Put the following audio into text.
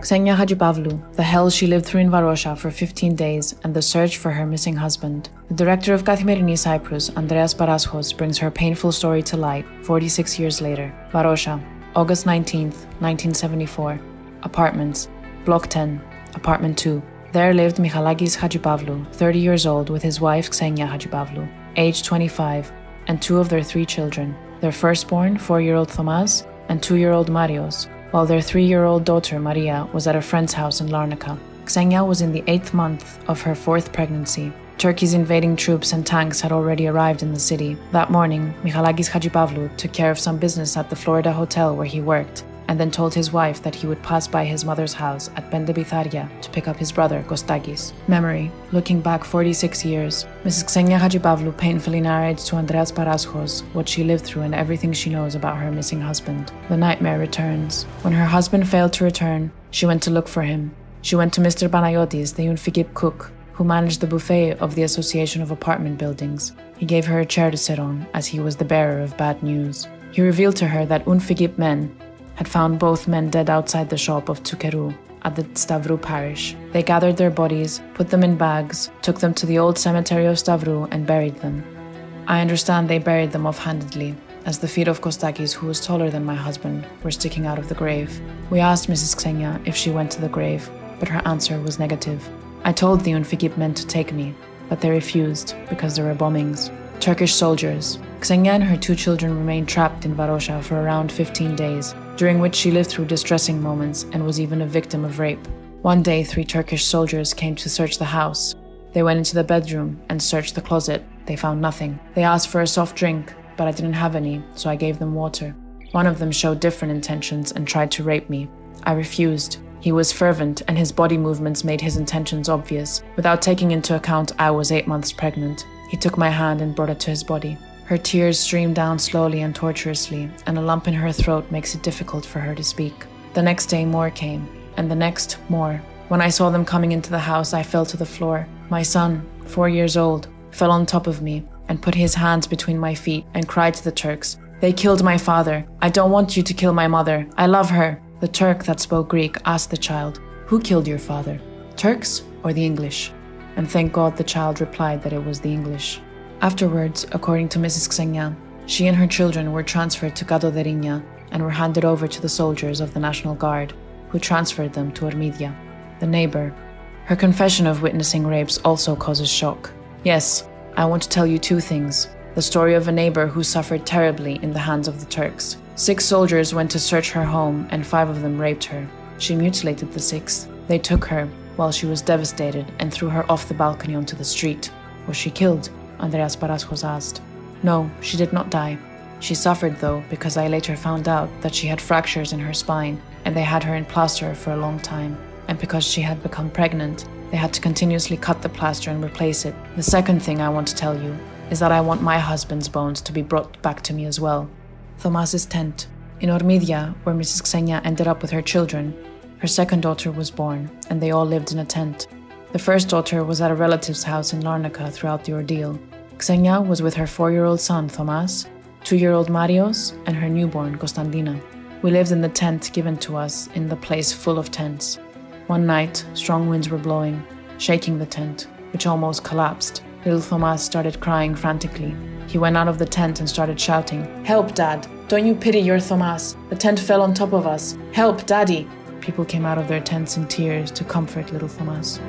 Xenia Hadjipavlou, the hell she lived through in Varosha for 15 days, and the search for her missing husband. The director of Kathimerini Cyprus, Andreas Paraschos, brings her painful story to light 46 years later. Varosha, August 19th, 1974. Apartments. Block 10, Apartment 2. There lived Michalagis Hadjipavlou, 30 years old, with his wife Xenia Hadjipavlou, aged 25, and two of their three children. Their firstborn, 4-year-old Thomas, and 2-year-old Marios, while their 3-year-old daughter Maria was at a friend's house in Larnaca. Xenia was in the 8th month of her 4th pregnancy. Turkey's invading troops and tanks had already arrived in the city. That morning, Michalagis Hadjipavlou took care of some business at the Florida hotel where he worked, and then told his wife that he would pass by his mother's house at Pendebitharia to pick up his brother, Kostakis. Memory. Looking back 46 years, Mrs. Xenia Hadjipavlou painfully narrates to Andreas Paraschos what she lived through and everything she knows about her missing husband. The nightmare returns. When her husband failed to return, she went to look for him. She went to Mr. Panayotis, the Unfikip cook, who managed the buffet of the Association of Apartment Buildings. He gave her a chair to sit on, as he was the bearer of bad news. He revealed to her that Unfikip men had found both men dead outside the shop of Tsukeru at the Stavru parish. They gathered their bodies, put them in bags, took them to the old cemetery of Stavru and buried them. I understand they buried them offhandedly, as the feet of Kostakis, who was taller than my husband, were sticking out of the grave. We asked Mrs. Xenia if she went to the grave, but her answer was negative. I told the Unfikip men to take me, but they refused because there were bombings. Turkish soldiers. Xenia and her 2 children remained trapped in Varosha for around 15 days, during which she lived through distressing moments and was even a victim of rape. One day, 3 Turkish soldiers came to search the house. They went into the bedroom and searched the closet. They found nothing. They asked for a soft drink, but I didn't have any, so I gave them water. One of them showed different intentions and tried to rape me. I refused. He was fervent, and his body movements made his intentions obvious. Without taking into account I was 8 months pregnant, he took my hand and brought it to his body. Her tears streamed down slowly and tortuously, and a lump in her throat makes it difficult for her to speak. The next day more came, and the next more. When I saw them coming into the house, I fell to the floor. My son, 4 years old, fell on top of me and put his hands between my feet and cried to the Turks, "They killed my father. I don't want you to kill my mother. I love her." The Turk that spoke Greek asked the child, "Who killed your father? Turks or the English?" And thank God the child replied that it was the English. Afterwards, according to Mrs. Xenia, she and her children were transferred to Kadoderinia and were handed over to the soldiers of the National Guard, who transferred them to Ormidia. The neighbor. Her confession of witnessing rapes also causes shock. Yes, I want to tell you 2 things. The story of a neighbor who suffered terribly in the hands of the Turks. 6 soldiers went to search her home and 5 of them raped her. She mutilated the 6th. They took her while she was devastated and threw her off the balcony onto the street. Was she killed? Andreas Paraschos asked. No, she did not die. She suffered though, because I later found out that she had fractures in her spine and they had her in plaster for a long time. And because she had become pregnant, they had to continuously cut the plaster and replace it. The second thing I want to tell you is that I want my husband's bones to be brought back to me as well. Thomas's tent. In Ormidia, where Mrs. Xenia ended up with her children, her second daughter was born, and they all lived in a tent. The first daughter was at a relative's house in Larnaca throughout the ordeal. Xenia was with her 4-year-old son, Thomas, 2-year-old Marios, and her newborn, Kostandina. We lived in the tent given to us in the place full of tents. One night, strong winds were blowing, shaking the tent, which almost collapsed. Little Thomas started crying frantically. He went out of the tent and started shouting, "Help, Dad! Don't you pity your Thomas? The tent fell on top of us. Help, Daddy!" People came out of their tents in tears to comfort little Thomas.